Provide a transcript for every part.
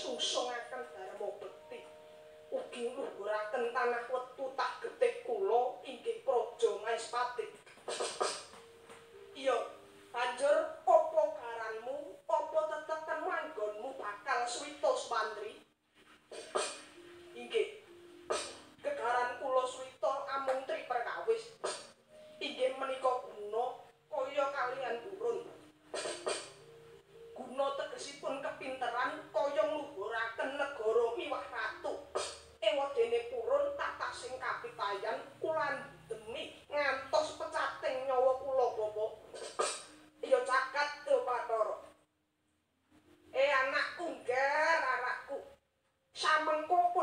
Susungaken Darma Bekti ugi ngluhuraken tanah wetu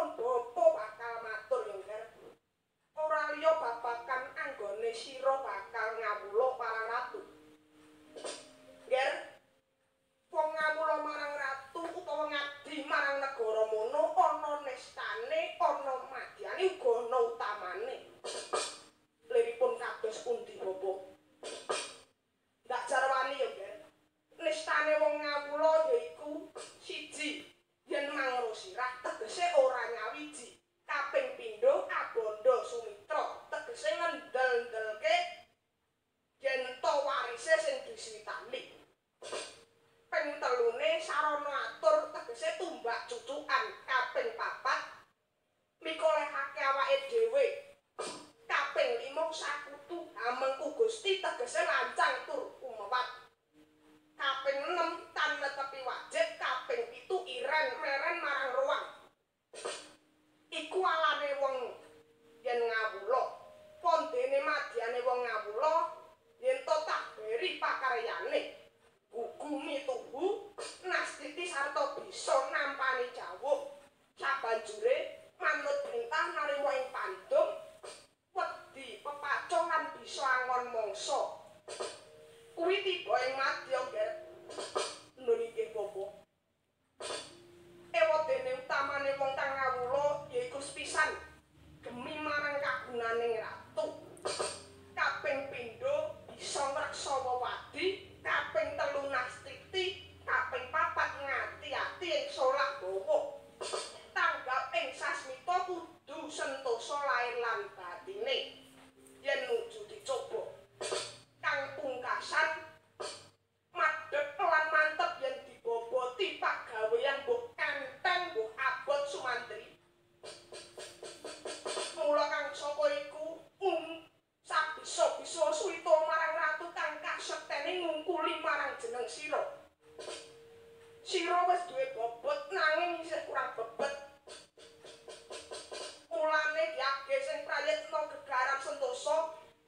pun bapa bakal matur yen ora liya babagan anggone sira bakal ngawula marang ratu. Ger wong ngawula marang ratu utawa ngabdi marang negara mono ana nestane, ana madyane uga ana utamane. Liripun kados pundi bapa? Ndak jarwani ya, Ger. Nestane wong ngawula yaiku siji yen mangro sirah tegese ora nyawiji. Kaping pindho abondo sumitra tegese ngendel-ndelke yen to warise sing diswitani. Ping telune sarana atur tegese tumbak cucukan. Kaping papat mikolehake awake dhewe. Kaping 5 sakutu hamengku Gusti tegese lancang tur umewat. Kaping 6 tan netepi wajib. Kaping 7 iren meren marang ruang. Iku alane wong yen ngawula. Pondene madyane wong ngawula yen to tak beri pakaryane. Gugumi tuhu nastiti sarta bisa nampani jawuh. Sabanjure manut perintah narima ing pandum wedi pepacong lan bisa angon mangsa. Kuwi tiba ing madya, Ger. Nun inggih bapa. Ewadene utamane wong kang ngawula yaiku sepisan gemi marang kagunaning ratu. Kaping pindho bisa ngreksa wewadi. Kaping 3 nastiti. Kaping 4 ngati-ati ing solak bawa. Tanggap ing sasmita kudu sentosa lair lan batine yen nuju dicoba. Kang pungkasan madhep lan mantep yen diboboti pagawean mbuh kanteng mbuh abot sumantri. Mula kang saka iku sabisa-bisa suwita marang ratu kang kasektene ngungkuli marang jeneng sira. Sira wis duwe bobot nanging isih kurang bebet. Mulane diage sing prayitna gegaran sentosa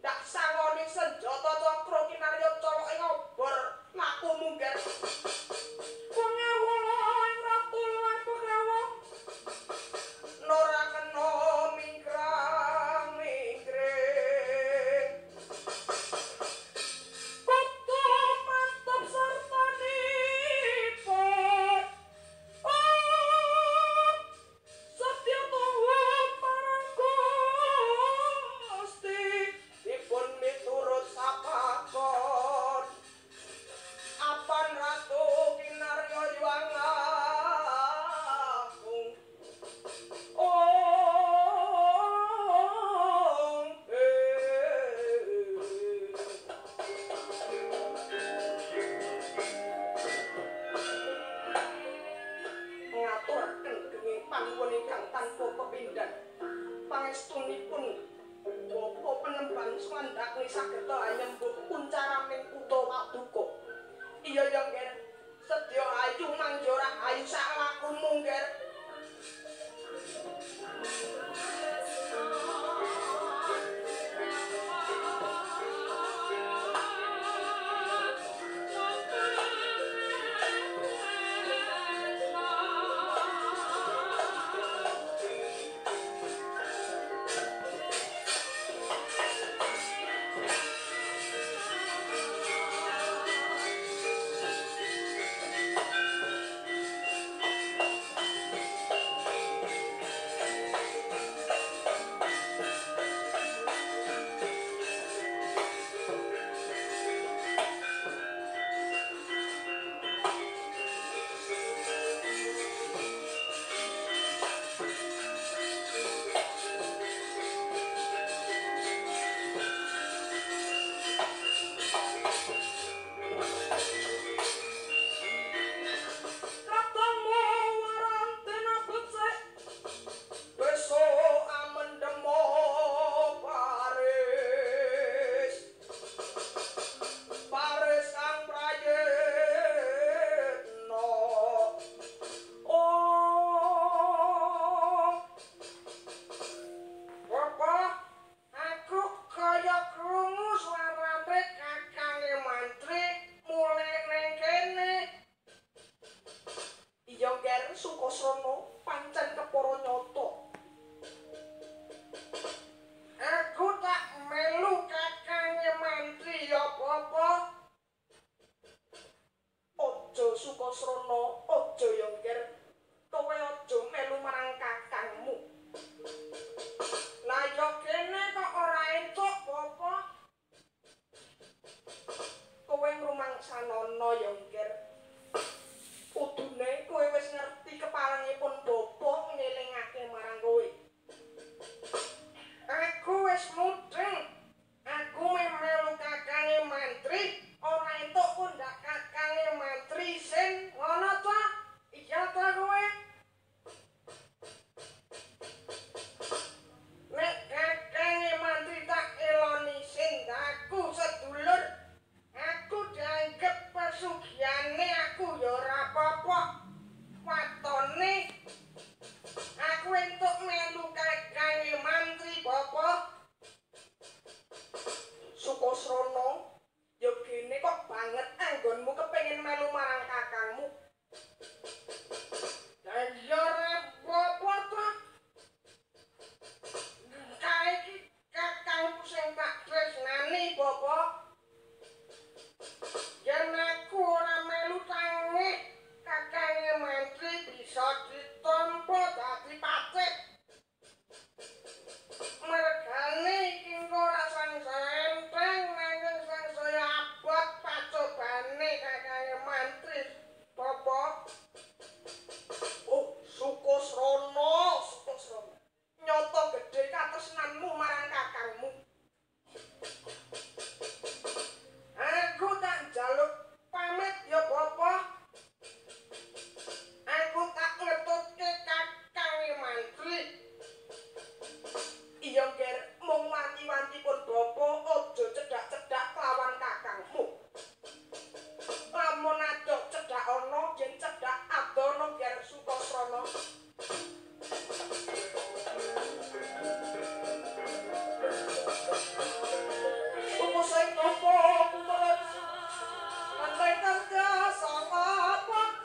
ndak sangoni senjata cakra kinarya colok ing obor laku mungger. Wong ngawula ing ratu lan pegawa nora kena mingkrang-mingkring. Kudu mantep sartanipun. Setya tuwuh marang Gusti dipun miturut sapakon. Apan ratu kinarya yuang agung. Ngaturaken genging panuwun ingkang tanpa pepindhan. Pangestunipun Bapa Penemban Swandakni sageta nyembuh puncaraming kutha Paduka. Iya ya, Nger. Sedya ayu mangjora ayu sak lakumu, Nger. pangananipun bapa aja cedhak-cedhak kelawan kakangmu. Lamun adok cedhak ana yen cedhak adono biar Sutasrana. Sing apa kumpul Andai kerja sama pakai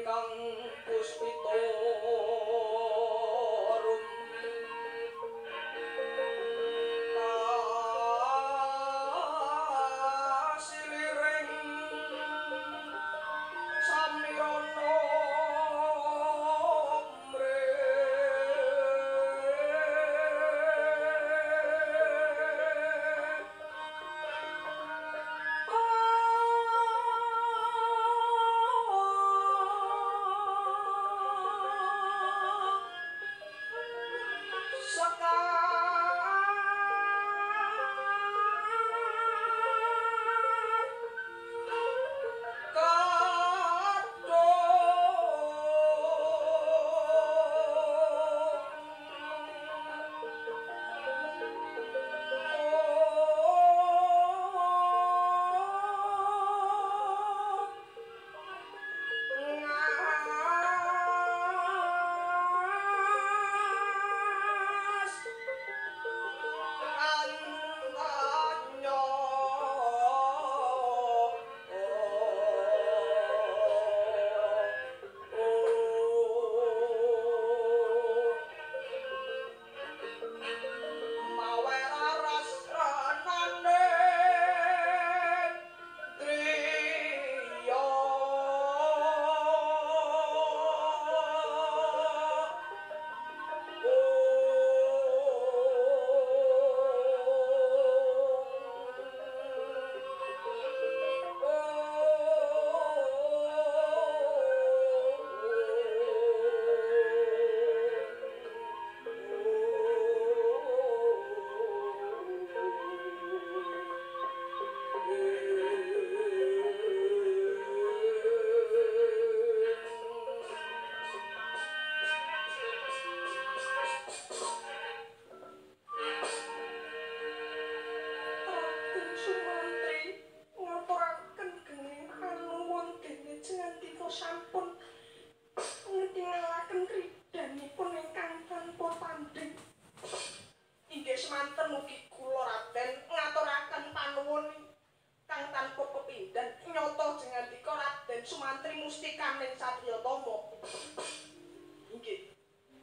ingkang puspitorum kasiliring samirana sampun ngetingalaken kridanipun ingkang tanpa tanding. Inggih semanten mugi kula Raden ngaturaken panuwun kang tanpa pepindhan nyata jengandika Raden Sumantri mustikaning Satyatama. Inggih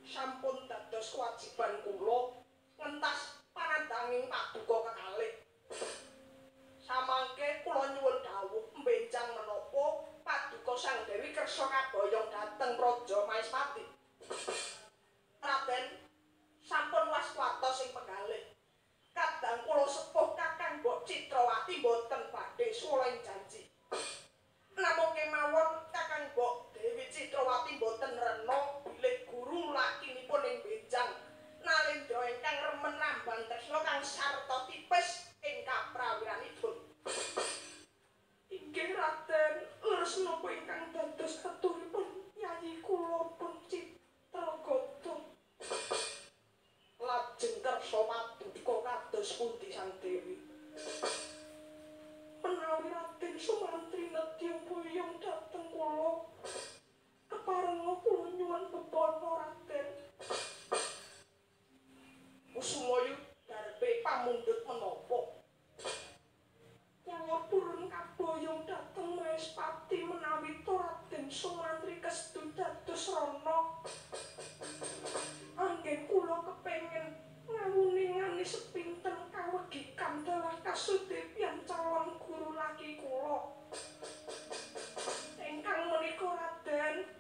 sampun dados kewajiban kula ngentas panandhanging paduka kekalih. Samangke kula nyuwun dawuh mbenjang menapa paduka Sang Dewi kersa kaboyong dhateng Praja Maespati. Raden sampun waswatos ing penggalih. Kadang kula sepuh Kakang Mbok Citrawati boten badhe suwing janji. Namung kemawon Kakang Mbok Dewi Citrawati boten rena bilih guru lakinipun ing benjang nalendra ingkang remen ramban tresna kang sarta tipis ing kaprawiranipun. Inggih Raden, leres napa ingkang dados aturipun Yayi kula pun Citragata. Lajeng kersa paduka kados pundi Sang Dewi? Menawi Raden Sumantri nedya boyong dhateng kula, keparenga kula nyuwun bebana Raden. Kusumaya darbe pamundhut menapa? Kula purun kaboyong dhateng Maespati menawi Raden Sumantri kestu dados rana. Anggen kula kepengin ngawuningani sepinten kawegikan dalah kasudepyan calon guru laki kula. Ingkang menika Raden,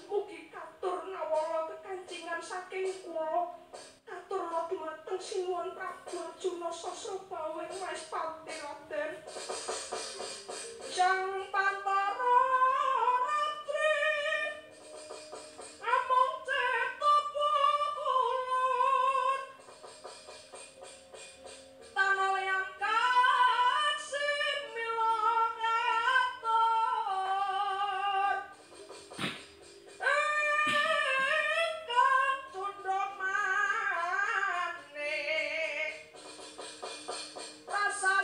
mugi katur nawala kekancingan saking kula. Katurna dumateng Sinuwun Prabu Arjuna Sasrabawen Maespati Raden. Sang Pantara Ratri amung ceta pukulun tanah liang kasih mila katon ingkang tundha manik rasa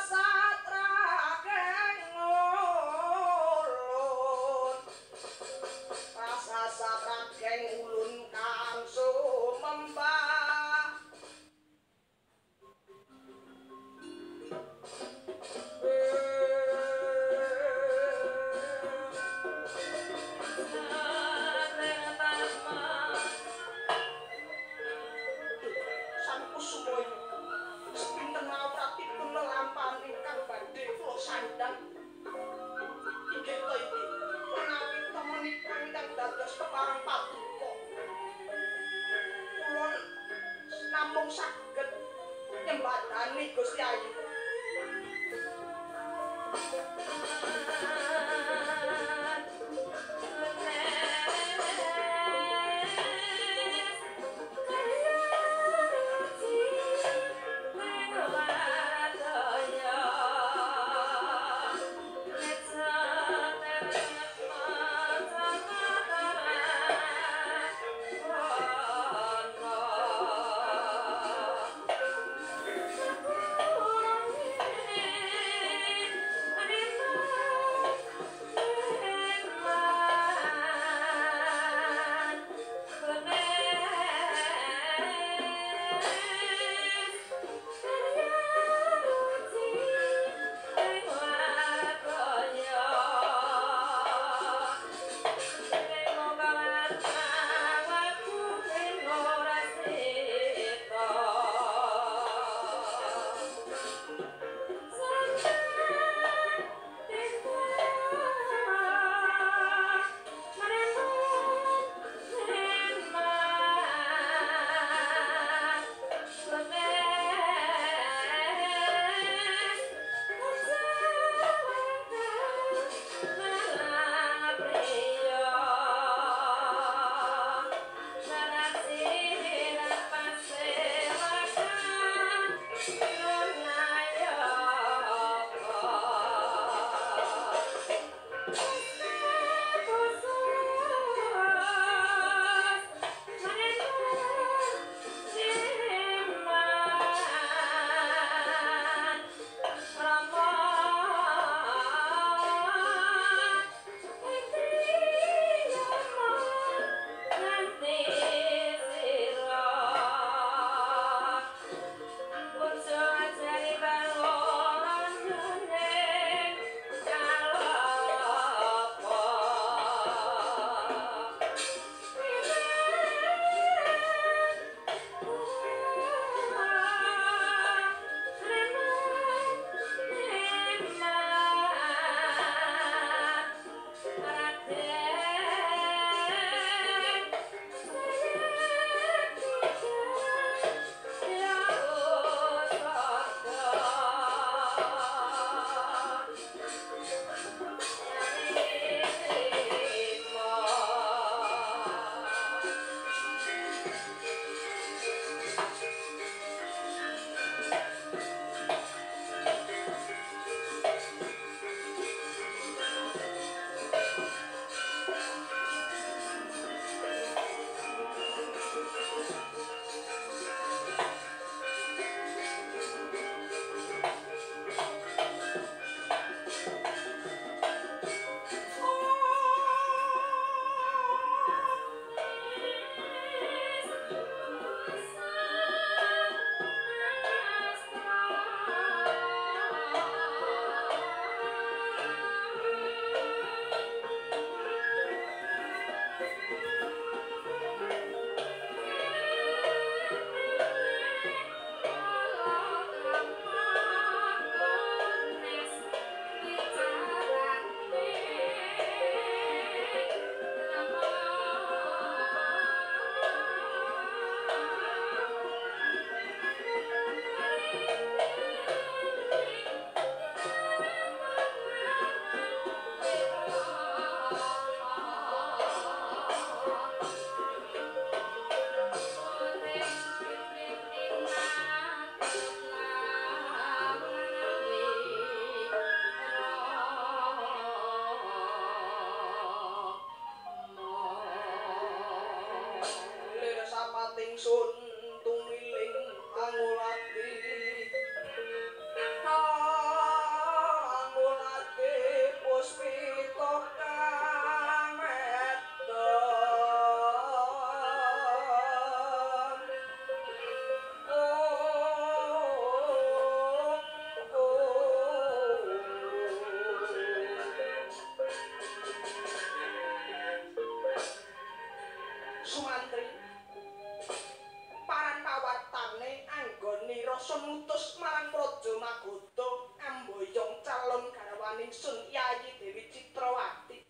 Yayi Dewi Citrawati.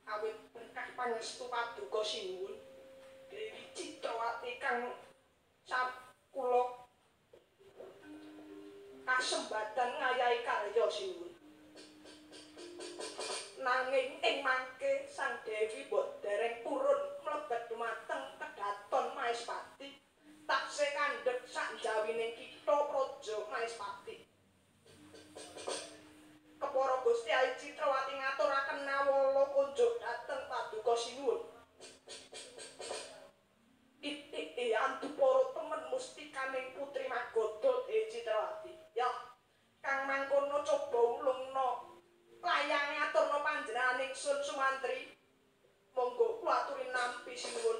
Awit berkah pangestu paduka sinuwun. Dewi Citrawati kang kula kasembadan ngayahi karya sinuwun. Nanging ing mangke Sang Dewi mbok dereng purun mlebet dumateng kedaton Maespati taksih kandhek sak jawining kitha praja Maespati. Kepara Gusti Ayu Citrawati ngaturaken nawala kunjuk dhateng paduka sinuwun. Antu para temen mustikaning Putri Magoda Dewi Citrawati. Ya, kang mangkono coba ulungna layange aturna panjenengan ingsun Sumantri. Monggo kula aturi nampi sinuwun.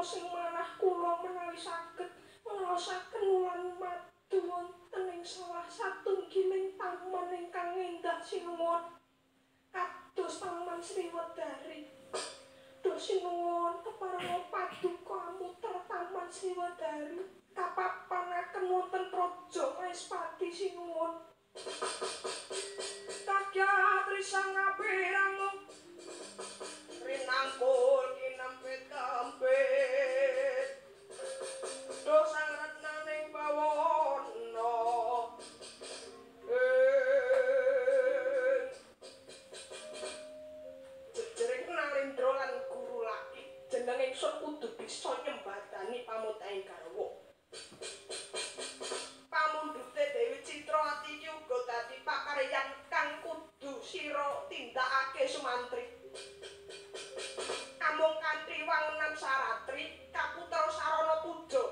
sing manah kula menawi saged ngraosaken wulan madu wonten ing salah satunggiling taman ingkang endah sinuwun kados Taman Sriwedari. Duh sinuwun kepareng paduka muter Taman Sriwedari kapapanaken wonten Praja Maespati sinuwun. Kagya trisang kapirangu rinangkul kinempit-kempit dosang retnaning bawana jejering Nalendra lan guru laki jeneng ingsun kudu bisa nyembadani pamutaing garwa. Pamundhute Dewi Citrawati iki uga dadi pakaryan kang kudu sira tindakake Sumantri. Amung kanthi wangunan saratri kaputra sarana puja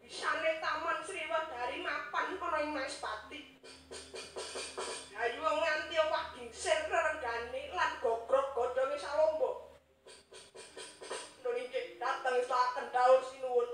bisane Taman Sriwedari mapan ana ing Maespati. Ayo nganti wagingsir rerenggane lan gogrok godhonge salomba. Niki dateng saken daur sinuwun.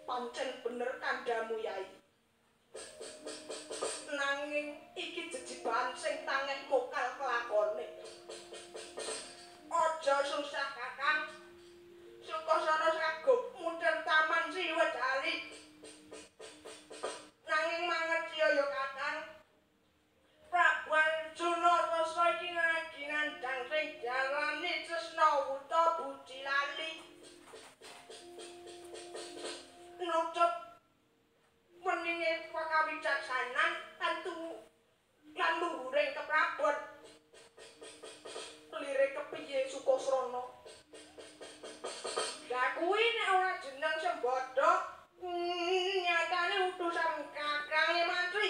Pancen bener kandhamu Yai. Nanging iki jejiban sing tangeh mokal kelakone. Aja susah Kakang. Sukasana kagok muter Taman Sriwedari. Nanging mangertiya ya Kakang. Prabu Arjuna rasa iki nandhang sing jalani tresna wuta budi lali. Nutup meninge pakawicaksanan lan luhuring keprabon. Lirik kepiye Sukasana? Lah kuwi nek ora jeneng Sembada nyatane utusan Kakang Mantri.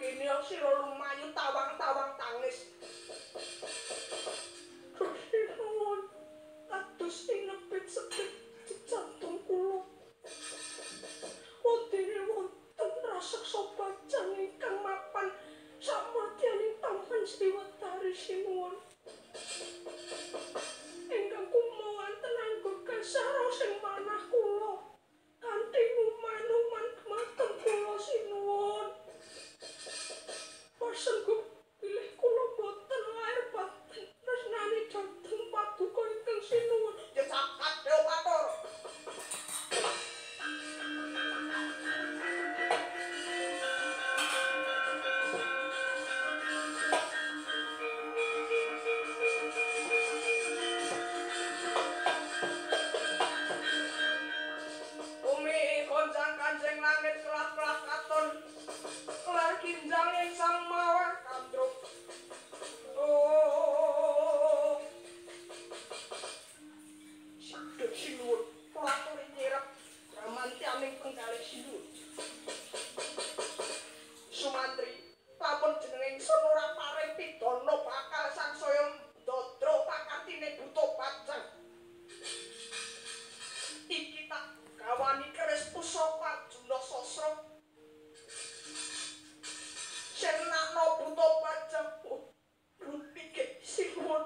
kene sira lumayu tawang-tawang tangis. Nuwun kados inepit sepit jantung kula. Wadene wonten raseksa bajang ingkang mapan samadyaning Taman Sriwedari sinuwun. Ingkang kumawanten anggo kasara sing manah kula kanthi nguman-uman dumateng kula sinuwun. Pasenggup bilih kula boten lair batin tresnani dhateng paduka ingkang sinuwun. Ya cakat Deopator. Kanjeng langit kelap-kelap katon lar kinjang ing sang mawar kandruk. Oh sidhet sinuwun pelaturi nyirep ramantyaning penggalih sinuwun. Sumantri tapun jeneng ingsun ora paring pidana bakal sangsaya ndodro pakartine buta bajang. Iki tak gawani keris pusaka Arjuna Sasra. Senakno buta bajang pikir sinuwun.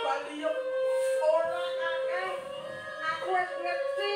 Bali ora kakang aku wis ngerti